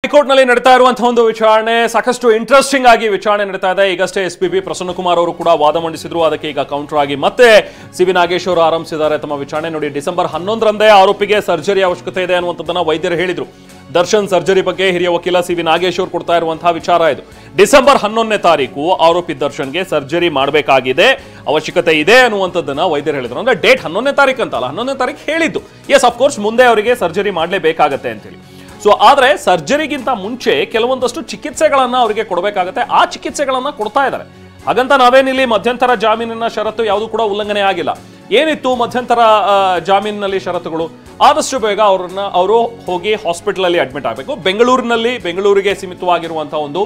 ಹೈಕೋರ್ಟ್ನಲ್ಲಿ ನಡೀತಾ ಇರುವಂತಹ ಒಂದು ವಿಚಾರಣೆ ಸಾಕಷ್ಟು ಇಂಟ್ರೆಸ್ಟಿಂಗ್ ಆಗಿ ವಿಚಾರಣೆ ನಡೀತಾ ಇದೆ. ಈಗಷ್ಟೇ ಎಸ್ಪಿಬಿ ಪ್ರಸನ್ನ ಕುಮಾರ್ ಅವರು ಕೂಡ ವಾದ ಮಂಡಿಸಿದ್ರು. ಅದಕ್ಕೆ ಈಗ ಕೌಂಟರ್ ಆಗಿ ಮತ್ತೆ ಸಿ.ವಿ. ನಾಗೇಶ್ ಅವರು ಆರಂಭಿಸಿದ್ದಾರೆ ತಮ್ಮ ವಿಚಾರಣೆ. ನೋಡಿ, ಡಿಸೆಂಬರ್ 11ರಂದೇ ಆರೋಪಿಗೆ ಸರ್ಜರಿ ಅವಶ್ಯಕತೆ ಇದೆ ಅನ್ನುವಂಥದ್ದನ್ನ ವೈದ್ಯರು ಹೇಳಿದ್ರು. ದರ್ಶನ್ ಸರ್ಜರಿ ಬಗ್ಗೆ ಹಿರಿಯ ವಕೀಲ ಸಿ.ವಿ. ನಾಗೇಶ್ ಅವರು ಕೊಡ್ತಾ ಇರುವಂತಹ ವಿಚಾರ ಇದು. ಡಿಸೆಂಬರ್ 11ನೇ ತಾರೀಕು ಆರೋಪಿ ದರ್ಶನ್ಗೆ ಸರ್ಜರಿ ಮಾಡಬೇಕಾಗಿದೆ, ಅವಶ್ಯಕತೆ ಇದೆ ಅನ್ನುವಂಥದ್ದನ್ನ ವೈದ್ಯರು ಹೇಳಿದ್ರು. ಅಂದ್ರೆ ಡೇಟ್ 11ನೇ ತಾರೀಕು ಅಂತಲ್ಲ, 11ನೇ ತಾರೀಕು ಹೇಳಿದ್ದು. ಎಸ್, ಅಫ್ಕೋರ್ಸ್ ಮುಂದೆ ಅವರಿಗೆ ಸರ್ಜರಿ ಮಾಡಲೇಬೇಕಾಗತ್ತೆ ಅಂತೇಳಿ. ಸೊ ಆದ್ರೆ ಸರ್ಜರಿಗಿಂತ ಮುಂಚೆ ಕೆಲವೊಂದಷ್ಟು ಚಿಕಿತ್ಸೆಗಳನ್ನ ಅವರಿಗೆ ಕೊಡಬೇಕಾಗತ್ತೆ. ಆ ಚಿಕಿತ್ಸೆಗಳನ್ನ ಕೊಡ್ತಾ ಇದ್ದಾರೆ. ಹಾಗಂತ ನಾವೇನಿಲ್ಲಿ ಮಧ್ಯಂತರ ಜಾಮೀನಿನ ಷರತ್ತು ಯಾವುದು ಕೂಡ ಉಲ್ಲಂಘನೆ ಆಗಿಲ್ಲ. ಏನಿತ್ತು ಮಧ್ಯಂತರ ಜಾಮೀನಿನಲ್ಲಿ ಷರತ್ತುಗಳು? ಆದಷ್ಟು ಬೇಗ ಅವರು ಹೋಗಿ ಹಾಸ್ಪಿಟಲ್ ಅಲ್ಲಿ ಅಡ್ಮಿಟ್ ಆಗಬೇಕು. ಬೆಂಗಳೂರಿಗೆ ಸೀಮಿತವಾಗಿರುವಂತಹ ಒಂದು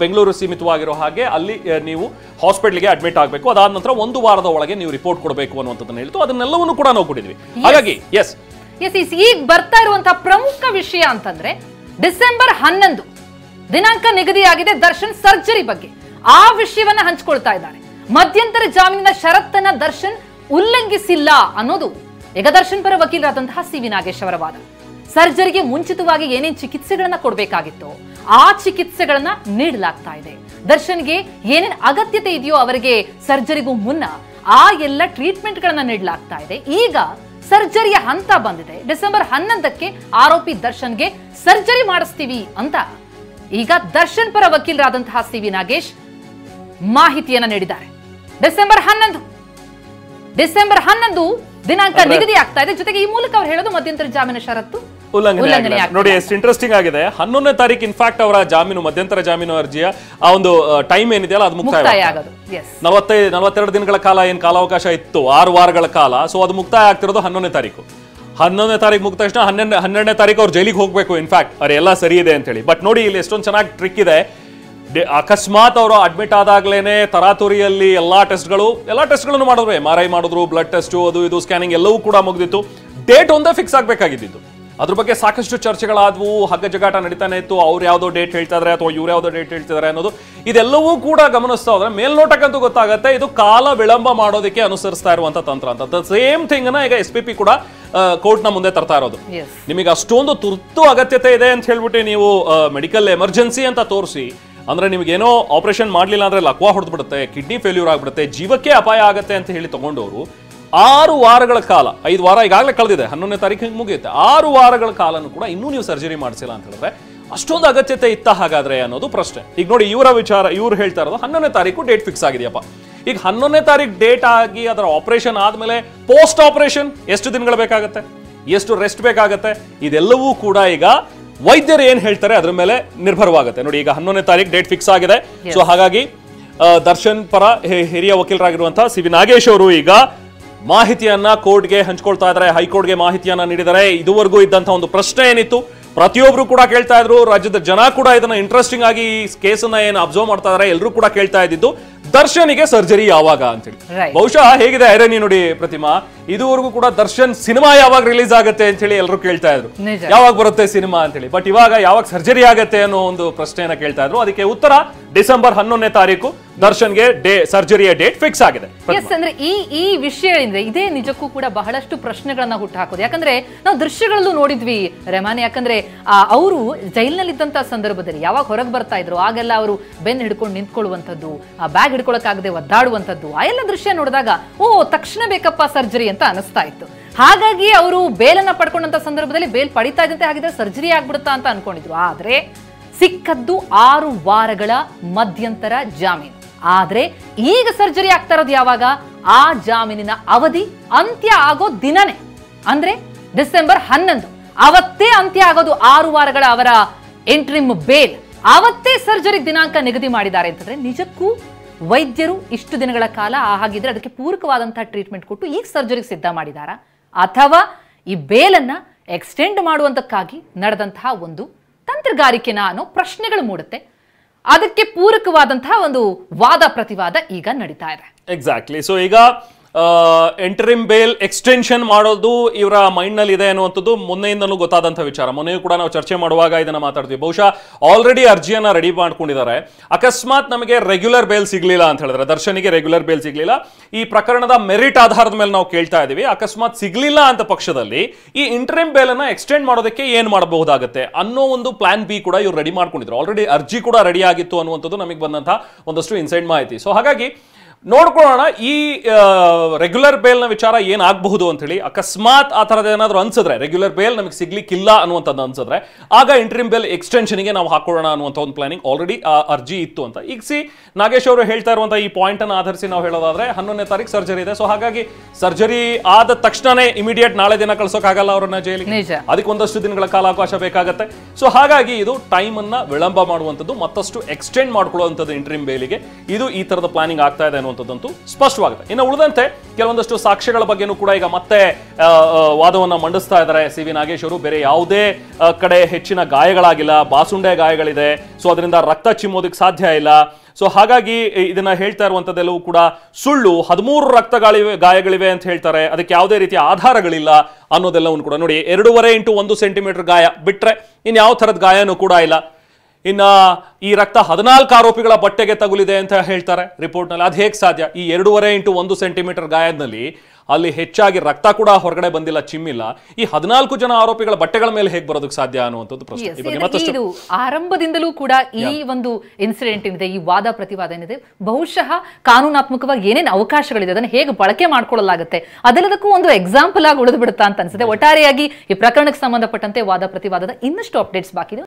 ಬೆಂಗಳೂರು ಸೀಮಿತವಾಗಿರೋ ಹಾಗೆ ಅಲ್ಲಿ ನೀವು ಹಾಸ್ಪಿಟಲ್ಗೆ ಅಡ್ಮಿಟ್ ಆಗಬೇಕು. ಅದಾದ ನಂತರ 1 ವಾರದ ಒಳಗೆ ನೀವು ರಿಪೋರ್ಟ್ ಕೊಡಬೇಕು ಅನ್ನುವಂಥದ್ದನ್ನ ಹೇಳ್ತು. ಅದನ್ನೆಲ್ಲವನ್ನು ಕೂಡ ನಾವು ಕೊಟ್ಟಿದ್ವಿ. ಹಾಗಾಗಿ ಎಸ್ ಈಗ ಬರ್ತಾ ಇರುವಂತಹ ಪ್ರಮುಖ ವಿಷಯ ಅಂತಂದ್ರೆ ಡಿಸೆಂಬರ್ 11 ದಿನಾಂಕ ನಿಗದಿಯಾಗಿದೆ ದರ್ಶನ್ ಸರ್ಜರಿ ಬಗ್ಗೆ. ಆ ವಿಷಯವನ್ನ ಹಂಚಿಕೊಳ್ತಾ ಇದ್ದಾರೆ. ಮಧ್ಯಂತರ ಜಾಮೀನಿನ ಷರತ್ತನ್ನ ದರ್ಶನ್ ಉಲ್ಲಂಘಿಸಿಲ್ಲ ಅನ್ನೋದು ಈಗ ದರ್ಶನ್ ಪರ ವಕೀಲರಾದಂತಹ ಸಿ.ವಿ. ನಾಗೇಶ್ ಅವರ ವಾದ. ಸರ್ಜರಿಗೆ ಮುಂಚಿತವಾಗಿ ಏನೇನ್ ಚಿಕಿತ್ಸೆಗಳನ್ನ ಕೊಡಬೇಕಾಗಿತ್ತು ಆ ಚಿಕಿತ್ಸೆಗಳನ್ನ ನೀಡಲಾಗ್ತಾ ಇದೆ. ದರ್ಶನ್ಗೆ ಏನೇನ್ ಅಗತ್ಯತೆ ಇದೆಯೋ ಅವರಿಗೆ ಸರ್ಜರಿಗೂ ಮುನ್ನ ಆ ಎಲ್ಲ ಟ್ರೀಟ್ಮೆಂಟ್ ಗಳನ್ನ ನೀಡಲಾಗ್ತಾ ಇದೆ. ಈಗ ಸರ್ಜರಿಯ ಹಂತ ಬಂದಿದೆ. ಡಿಸೆಂಬರ್ 11ಕ್ಕೆ ಆರೋಪಿ ದರ್ಶನ್ಗೆ ಸರ್ಜರಿ ಮಾಡಿಸ್ತೀವಿ ಅಂತ ಈಗ ದರ್ಶನ್ ಪರ ವಕೀಲರಾದಂತಹ ಸಿ.ವಿ. ನಾಗೇಶ್ ಮಾಹಿತಿಯನ್ನ ನೀಡಿದ್ದಾರೆ. ಡಿಸೆಂಬರ್ 11 ದಿನಾಂಕ ನಿಗದಿ ಆಗ್ತಾ ಇದೆ. ಜೊತೆಗೆ ಈ ಮೂಲಕ ಅವ್ರು ಹೇಳೋದು ಮಧ್ಯಂತರ ಜಾಮೀನು ಷರತ್ತು ಉಲ್ಲಂಘನೆ. ನೋಡಿ, ಎಷ್ಟು ಇಂಟ್ರೆಸ್ಟಿಂಗ್ ಆಗಿದೆ. 11ನೇ ತಾರೀಕು ಇನ್ಫ್ಯಾಕ್ಟ್ ಅವರ ಮಧ್ಯಂತರ ಜಾಮೀನು ಅರ್ಜಿಯ ಆ ಒಂದು ಟೈಮ್ ಏನಿದೆಯಲ್ಲ ಅದು ಮುಕ್ತಾಯ ಆಗೋದು. 42 ದಿನಗಳ ಕಾಲ ಏನ್ ಕಾಲಾವಕಾಶ ಇತ್ತು, 6 ವಾರಗಳ ಕಾಲ. ಸೊ ಅದು ಮುಕ್ತಾಯ ಆಗ್ತಿರೋದು 11ನೇ ತಾರೀಕು. 11ನೇ ತಾರೀಕು ಮುಗಿದ ತಕ್ಷಣ 12ನೇ ತಾರೀಕು ಅವ್ರು ಜೈಲಿಗೆ ಹೋಗ್ಬೇಕು. ಇನ್ಫ್ಯಾಕ್ಟ್ ಅವ್ರ ಎಲ್ಲ ಸರಿ ಇದೆ ಅಂತ ಹೇಳಿ. ಬಟ್ ನೋಡಿ, ಇಲ್ಲಿ ಎಷ್ಟೊಂದು ಚೆನ್ನಾಗಿ ಟ್ರಿಕ್ ಇದೆ. ಅಕಸ್ಮಾತ್ ಅವರು ಅಡ್ಮಿಟ್ ಆದಾಗ್ಲೇನೆ ತರಾತುರಿಯಲ್ಲಿ ಎಲ್ಲಾ ಟೆಸ್ಟ್ಗಳನ್ನು ಮಾಡಿದ್ರು. MRI ಮಾಡಿದ್ರು, ಬ್ಲಡ್ ಟೆಸ್ಟ್, ಅದು ಇದು ಸ್ಕ್ಯಾನಿಂಗ್ ಎಲ್ಲವೂ ಕೂಡ ಮುಗಿದಿತ್ತು. ಡೇಟ್ ಒಂದೇ ಫಿಕ್ಸ್ ಆಗ್ಬೇಕಾಗಿದ್ದು. ಅದ್ರ ಬಗ್ಗೆ ಸಾಕಷ್ಟು ಚರ್ಚೆಗಳಾದವು, ಹಗ್ಗ ಜಗಾಟ ನಡೀತಾನೆ ಇತ್ತು. ಅವ್ರು ಯಾವುದೋ ಡೇಟ್ ಹೇಳ್ತಾ ಇದಾರೆ ಅಥವಾ ಇವ್ರು ಯಾವುದೋ ಡೇಟ್ ಹೇಳ್ತಿದ್ದಾರೆ ಅನ್ನೋದು ಇದೆಲ್ಲವೂ ಕೂಡ ಗಮನಿಸ್ತಾ ಹೋದ್ರೆ ಮೇಲ್ನೋಟಕ್ಕಂತೂ ಗೊತ್ತಾಗುತ್ತೆ ಇದು ಕಾಲ ವಿಳಂಬ ಮಾಡೋದಕ್ಕೆ ಅನುಸರಿಸ್ತಾ ಇರುವಂತ ತಂತ್ರ ಅಂತ. ಸೇಮ್ ಥಿಂಗ್ ನ ಈಗ SPP ಕೂಡ ಕೋರ್ಟ್ ನ ಮುಂದೆ ತರ್ತಾ ಇರೋದು. ನಿಮಗೆ ಅಷ್ಟೊಂದು ತುರ್ತು ಅಗತ್ಯತೆ ಇದೆ ಅಂತ ಹೇಳ್ಬಿಟ್ಟು ನೀವು ಮೆಡಿಕಲ್ ಎಮರ್ಜೆನ್ಸಿ ಅಂತ ತೋರಿಸಿ, ಅಂದ್ರೆ ನಿಮ್ಗೇನೋ ಆಪರೇಷನ್ ಮಾಡ್ಲಿಲ್ಲ ಅಂದ್ರೆ ಲಕ್ವಾ ಹೊಡೆದ್ಬಿಡುತ್ತೆ, ಕಿಡ್ನಿ ಫೇಲ್ಯೂರ್ ಆಗ್ಬಿಡುತ್ತೆ, ಜೀವಕ್ಕೆ ಅಪಾಯ ಆಗುತ್ತೆ ಅಂತ ಹೇಳಿ ತಗೊಂಡವರು 6 ವಾರಗಳ ಕಾಲ, 5 ವಾರ ಈಗಾಗಲೇ ಕಳೆದಿದೆ, 11ನೇ ತಾರೀಕು ಮುಗಿಯುತ್ತೆ, 6 ವಾರಗಳ ಕಾಲನೂ ಕೂಡ ಇನ್ನೂ ನೀವು ಸರ್ಜರಿ ಮಾಡಿಸಿಲ್ಲ ಅಂತ ಹೇಳಿದ್ರೆ ಅಷ್ಟೊಂದು ಅಗತ್ಯತೆ ಇತ್ತ ಹಾಗಾದ್ರೆ ಅನ್ನೋದು ಪ್ರಶ್ನೆ. ಈಗ ನೋಡಿ, ಇವರ ವಿಚಾರ, ಇವ್ರು ಹೇಳ್ತಾ ಇರೋದು 11ನೇ ತಾರೀಕು ಡೇಟ್ ಫಿಕ್ಸ್ ಆಗಿದೆಯಪ್ಪ. ಈಗ 11ನೇ ತಾರೀಕು ಡೇಟ್ ಆಗಿ ಅದರ ಆಪರೇಷನ್ ಆದ್ಮೇಲೆ ಪೋಸ್ಟ್ ಆಪರೇಷನ್ ಎಷ್ಟು ದಿನಗಳು ಬೇಕಾಗತ್ತೆ, ಎಷ್ಟು ರೆಸ್ಟ್ ಬೇಕಾಗತ್ತೆ, ಇದೆಲ್ಲವೂ ಕೂಡ ಈಗ ವೈದ್ಯರು ಏನ್ ಹೇಳ್ತಾರೆ ಅದ್ರ ಮೇಲೆ ನಿರ್ಭರವಾಗುತ್ತೆ. ನೋಡಿ, ಈಗ 11ನೇ ತಾರೀಕು ಡೇಟ್ ಫಿಕ್ಸ್ ಆಗಿದೆ. ಸೊ ಹಾಗಾಗಿ ದರ್ಶನ್ ಪರ ಹಿರಿಯ ವಕೀಲರಾಗಿರುವಂತಹ ಸಿ.ವಿ. ನಾಗೇಶ್ ಅವರು ಈಗ ಮಾಹಿತಿಯನ್ನ ಕೋರ್ಟ್ಗೆ ಹಂಚ್ಕೊಳ್ತಾ ಇದ್ದಾರೆ. ಹೈಕೋರ್ಟ್ಗೆ ಮಾಹಿತಿಯನ್ನ ನೀಡಿದ್ದಾರೆ. ಇದುವರೆಗೂ ಇದ್ದಂತ ಒಂದು ಪ್ರಶ್ನೆ ಏನಿತ್ತು, ಪ್ರತಿಯೊಬ್ರು ಕೂಡ ಕೇಳ್ತಾ ಇದ್ರು, ರಾಜ್ಯದ ಜನ ಕೂಡ ಇದನ್ನ ಇಂಟ್ರೆಸ್ಟಿಂಗ್ ಆಗಿ ಈ ಕೇಸನ್ನ ಏನು ಅಬ್ಸರ್ವ್ ಮಾಡ್ತಾ ಇದಾರೆ, ಎಲ್ಲರೂ ಕೂಡ ಕೇಳ್ತಾ ಇದ್ದಿದ್ದು ದರ್ಶನ್ಗೆ ಸರ್ಜರಿ ಯಾವಾಗ ಅಂತೇಳಿ. ಬಹುಶಃ ಹೇಗಿದೆ ಐರನಿ ನೋಡಿ ಪ್ರತಿಮಾ, ಇದುವರೆಗೂ ಕೂಡ ದರ್ಶನ್ ಸಿನಿಮಾ ಯಾವಾಗ ರಿಲೀಸ್ ಆಗುತ್ತೆ ಅಂತ ಹೇಳಿ ಎಲ್ಲರೂ ಕೇಳ್ತಾ ಇದ್ರು, ಯಾವಾಗ ಬರುತ್ತೆ ಸಿನಿಮಾ ಅಂತ ಹೇಳಿ. ಬಟ್ ಇವಾಗ ಯಾವಾಗ ಸರ್ಜರಿ ಆಗುತ್ತೆ ಅನ್ನೋ ಒಂದು ಪ್ರಶ್ನೆಯನ್ನ ಕೇಳ್ತಾ ಇದ್ರು. ಅದಕ್ಕೆ ಉತ್ತರ ಡಿಸೆಂಬರ್ 11ನೇ ತಾರೀಕು ದರ್ಶನ್ಗೆ ಸರ್ಜರಿಯ ಡೇಟ್ ಫಿಕ್ಸ್ ಆಗಿದೆ. ಅಂದ್ರೆ ಈ ವಿಷಯದಿಂದ ಇದೇ ನಿಜಕ್ಕೂ ಕೂಡ ಬಹಳಷ್ಟು ಪ್ರಶ್ನೆಗಳನ್ನ ಹುಟ್ಟುಹಾಕೋದು. ಯಾಕಂದ್ರೆ ನಾವು ದೃಶ್ಯಗಳಲ್ಲೂ ನೋಡಿದ್ವಿ ರೆಮಾನ್. ಯಾಕಂದ್ರೆ ಅವರು ಜೈಲಿನಲ್ಲಿದ್ದಂತಹ ಸಂದರ್ಭದಲ್ಲಿ ಯಾವಾಗ ಹೊರಗೆ ಬರ್ತಾ ಇದ್ರು ಆಗೆಲ್ಲ ಅವರು ಬೆನ್ನು ಹಿಡ್ಕೊಂಡು ನಿಂತ್ಕೊಳ್ಳುವಂಥದ್ದು, ಬ್ಯಾಗ್ ಹಿಡ್ಕೊಳಕ್ಕಾಗದೆ ಒದ್ದಾಡುವಂಥದ್ದು, ಆ ಎಲ್ಲ ದೃಶ್ಯ ನೋಡಿದಾಗ ತಕ್ಷಣ ಬೇಕಪ್ಪ ಸರ್ಜರಿ ಅಂತ ಅನಿಸ್ತಾ ಇತ್ತು. ಹಾಗಾಗಿ ಅವರು ಬೇಲನ್ನ ಪಡ್ಕೊಂಡಂತ ಸಂದರ್ಭದಲ್ಲಿ ಬೇಲ್ ಪಡಿತಾ ಇದ್ದಂತೆ ಹಾಗಿದ್ರೆ ಸರ್ಜರಿ ಆಗ್ಬಿಡುತ್ತಾ ಅಂತ ಅನ್ಕೊಂಡಿದ್ರು. ಆದ್ರೆ ಸಿಕ್ಕದ್ದು 6 ವಾರಗಳ ಮಧ್ಯಂತರ ಜಾಮೀನು. ಆದ್ರೆ ಈಗ ಸರ್ಜರಿ ಆಗ್ತಾ ಇರೋದು ಯಾವಾಗ, ಆ ಜಾಮೀನಿನ ಅವಧಿ ಅಂತ್ಯ ಆಗೋ ದಿನನೇ, ಅಂದ್ರೆ ಡಿಸೆಂಬರ್ 11 ಅವತ್ತೇ ಅಂತ್ಯ ಆಗೋದು 6 ವಾರಗಳ ಅವರ ಎಂಟ್ರಿಮ್ ಬೇಲ್. ಅವತ್ತೇ ಸರ್ಜರಿ ದಿನಾಂಕ ನಿಗದಿ ಮಾಡಿದ್ದಾರೆ ಅಂತಂದ್ರೆ ನಿಜಕ್ಕೂ ವೈದ್ಯರು ಇಷ್ಟು ದಿನಗಳ ಕಾಲ ಹಾಗಿದ್ರೆ ಅದಕ್ಕೆ ಪೂರಕವಾದಂತಹ ಟ್ರೀಟ್ಮೆಂಟ್ ಕೊಟ್ಟು ಈಗ ಸರ್ಜರಿಗೆ ಸಿದ್ಧ ಮಾಡಿದಾರಾ, ಅಥವಾ ಈ ಬೇಲನ್ನ ಎಕ್ಸ್ಟೆಂಡ್ ಮಾಡುವಂತಕ್ಕಾಗಿ ನಡೆದಂತಹ ಒಂದು ತಂತ್ರಗಾರಿಕೆನ ಅನ್ನೋ ಪ್ರಶ್ನೆಗಳು ಮೂಡುತ್ತೆ. ಅದಕ್ಕೆ ಪೂರಕವಾದಂತಹ ಒಂದು ವಾದ ಪ್ರತಿವಾದ ಈಗ ನಡೀತಾ ಇದೆ. ಎಕ್ಸಾಕ್ಟ್ಲಿ. ಸೊ ಈಗ ಎಂಟರಿಮ್ ಬೇಲ್ ಎಕ್ಸ್ಟೆನ್ಷನ್ ಮಾಡೋದು ಇವರ ಮೈಂಡ್ ನಲ್ಲಿ ಇದೆ ಅನ್ನುವಂಥದ್ದು ಮೊನ್ನೆಯಿಂದಲೂ ಗೊತ್ತಾದಂಥ ವಿಚಾರ. ಮೊನ್ನೆಯೂ ಕೂಡ ನಾವು ಚರ್ಚೆ ಮಾಡುವಾಗ ಇದನ್ನ ಮಾತಾಡ್ತೀವಿ. ಬಹುಶಃ ಆಲ್ರೆಡಿ ಅರ್ಜಿಯನ್ನ ರೆಡಿ ಮಾಡ್ಕೊಂಡಿದ್ದಾರೆ. ಅಕಸ್ಮಾತ್ ನಮಗೆ ರೆಗ್ಯುಲರ್ ಬೇಲ್ ಸಿಗ್ಲಿಲ್ಲ ಅಂತ ಹೇಳಿದ್ರೆ, ದರ್ಶನಿಗೆ ರೆಗ್ಯುಲರ್ ಬೇಲ್ ಸಿಗ್ಲಿಲ್ಲ, ಈ ಪ್ರಕರಣದ ಮೆರಿಟ್ ಆಧಾರದ ಮೇಲೆ ನಾವು ಕೇಳ್ತಾ ಇದೀವಿ, ಅಕಸ್ಮಾತ್ ಸಿಗ್ಲಿಲ್ಲ ಅಂತ ಪಕ್ಷದಲ್ಲಿ ಈ ಇಂಟರಿಮ್ ಬೇಲ್ ಅನ್ನ ಎಕ್ಸ್ಟೆಂಡ್ ಮಾಡೋದಕ್ಕೆ ಏನ್ ಮಾಡಬಹುದಾಗುತ್ತೆ ಅನ್ನೋ ಒಂದು ಪ್ಲಾನ್ ಬಿ ಕೂಡ ಇವ್ರು ರೆಡಿ ಮಾಡ್ಕೊಂಡಿದ್ರು. ಆಲ್ರೆಡಿ ಅರ್ಜಿ ಕೂಡ ರೆಡಿ ಆಗಿತ್ತು ಅನ್ನುವಂಥದ್ದು ನಮಗೆ ಬಂದಂತಹ ಒಂದಷ್ಟು ಇನ್ಸೈಡ್ ಮಾಹಿತಿ. ಸೊ ಹಾಗಾಗಿ ನೋಡ್ಕೊಳ್ಳೋಣ ಈ ರೆಗ್ಯುಲರ್ ಬೇಲ್ನ ವಿಚಾರ ಏನಾಗಬಹುದು ಅಂತ ಹೇಳಿ. ಅಕಸ್ಮಾತ್ ಆ ಥರದ ಏನಾದರೂ ಅನ್ಸಿದ್ರೆ, ರೆಗ್ಯುಲರ್ ಬೇಲ್ ನಮಗೆ ಸಿಗ್ಲಿಕ್ಕಿಲ್ಲ ಅನ್ನುವಂಥದ್ದು ಅನ್ಸಿದ್ರೆ, ಆಗ ಇಂಟರಿಮ್ ಬೇಲ್ ಎಕ್ಸ್ಟೆನ್ಷನ್ಗೆ ನಾವು ಹಾಕೊಳ್ಳೋಣ ಅನ್ನುವಂಥ ಒಂದು ಪ್ಲಾನಿಂಗ್ ಆಲ್ರೆಡಿ ಅರ್ಜಿ ಇತ್ತು ಅಂತ. ಈಗ ನಾಗೇಶ್ ಅವರು ಹೇಳ್ತಾ ಇರುವಂಥ ಈ ಪಾಯಿಂಟ್ ಅನ್ನು ಆಧರಿಸಿ ನಾವು ಹೇಳೋದಾದ್ರೆ 11ನೇ ತಾರೀಕು ಸರ್ಜರಿ ಇದೆ. ಸೊ ಹಾಗಾಗಿ ಸರ್ಜರಿ ಆದ ತಕ್ಷಣನೇ ಇಮಿಡಿಯೇಟ್ ನಾಳೆ ದಿನ ಕಳ್ಸೋಕ್ಕಾಗಲ್ಲ ಅವರನ್ನ ಜೈಲಿಗೆ, ಅದಕ್ಕೆ ಒಂದಷ್ಟು ದಿನಗಳ ಕಾಲಾವಕಾಶ ಬೇಕಾಗತ್ತೆ. ಸೊ ಹಾಗಾಗಿ ಇದು ಟೈಮ್ ಅನ್ನ ವಿಳಂಬ ಮಾಡುವಂಥದ್ದು, ಮತ್ತಷ್ಟು ಎಕ್ಸ್ಟೆಂಡ್ ಮಾಡ್ಕೊಳ್ಳುವಂಥದ್ದು ಇಂಟರಿಮ್ ಬೇಲಿಗೆ. ಇದು ಈ ತರದ ಪ್ಲಾನಿಂಗ್ ಆಗ್ತಾ ಇದೆ ಅನ್ನುವಂಥದ್ದಂತೂ ಸ್ಪಷ್ಟವಾಗುತ್ತೆ. ಇನ್ನು ಉಳಿದಂತೆ ಕೆಲವೊಂದಷ್ಟು ಸಾಕ್ಷ್ಯಗಳ ಬಗ್ಗೆನೂ ಕೂಡ ಈಗ ಮತ್ತೆ ವಾದವನ್ನ ಮಂಡಿಸ್ತಾ ಇದ್ದಾರೆ ಸಿ ವಿ ನಾಗೇಶ್ ಅವರು. ಬೇರೆ ಯಾವುದೇ ಕಡೆ ಹೆಚ್ಚಿನ ಗಾಯಗಳಾಗಿಲ್ಲ, ಬಾಸುಂಡೆ ಗಾಯಗಳಿದೆ, ಸೊ ಅದರಿಂದ ರಕ್ತ ಚಿಮ್ಮೋದಕ್ಕೆ ಸಾಧ್ಯ ಇಲ್ಲ. ಸೊ ಹಾಗಾಗಿ ಇದನ್ನ ಹೇಳ್ತಾ ಇರುವಂತದ್ದೆಲ್ಲವೂ ಕೂಡ ಸುಳ್ಳು. 13 ಗಾಯಗಳಿವೆ ಅಂತ ಹೇಳ್ತಾರೆ, ಅದಕ್ಕೆ ಯಾವುದೇ ರೀತಿಯ ಆಧಾರಗಳಿಲ್ಲ ಅನ್ನೋದೆಲ್ಲವನ್ನು ಕೂಡ ನೋಡಿ. 2.5 x 1 ಸೆಂಟಿಮೀಟರ್ ಗಾಯ ಬಿಟ್ರೆ ಇನ್ಯಾವ ಥರದ ಗಾಯನೂ ಕೂಡ ಇಲ್ಲ. ಇನ್ನ ಈ ರಕ್ತ 14 ಆರೋಪಿಗಳ ಬಟ್ಟೆಗೆ ತಗುಲಿದೆ ಅಂತ ಹೇಳ್ತಾರೆ ರಿಪೋರ್ಟ್ನಲ್ಲಿ. ಅದು ಹೇಗೆ ಸಾಧ್ಯ? ಈ 2.5 x 1 ಸೆಂಟಿಮೀಟರ್ ಗಾಯದಲ್ಲಿ ಅಲ್ಲಿ ಹೆಚ್ಚಾಗಿ ರಕ್ತ ಕೂಡ ಹೊರಗಡೆ ಬಂದಿಲ್ಲ, ಚಿಮ್ಮಿಲ್ಲ. ಈ 14 ಜನ ಆರೋಪಿಗಳ ಬಟ್ಟೆಗಳ ಮೇಲೆ ಹೇಗೆ ಬರೋದಕ್ಕೆ ಸಾಧ್ಯ ಅನ್ನುವಂಥದ್ದು ಪ್ರಶ್ನೆ. ಇದು ಆರಂಭದಿಂದಲೂ ಕೂಡ ಈ ಒಂದು ಇನ್ಸಿಡೆಂಟ್ ಏನಿದೆ, ಈ ವಾದ ಪ್ರತಿವಾದ ಏನಿದೆ, ಬಹುಶಃ ಕಾನೂನಾತ್ಮಕವಾಗಿ ಏನೇನು ಅವಕಾಶಗಳಿದೆ ಅದನ್ನು ಹೇಗೆ ಬಳಕೆ ಮಾಡ್ಕೊಳ್ಳಲಾಗುತ್ತೆ ಅದೆಲ್ಲದಕ್ಕೂ ಒಂದು ಎಕ್ಸಾಂಪಲ್ ಆಗಿ ಉಳಿದು ಬಿಡುತ್ತಾ ಅಂತ ಅನ್ಸುತ್ತೆ. ಒಟ್ಟಾರೆಯಾಗಿ ಈ ಪ್ರಕರಣಕ್ಕೆ ಸಂಬಂಧಪಟ್ಟಂತೆ ವಾದ ಪ್ರತಿವಾದದ ಇನ್ನಷ್ಟು ಅಪ್ಡೇಟ್ಸ್ ಬಾಕಿ ಇದೆ.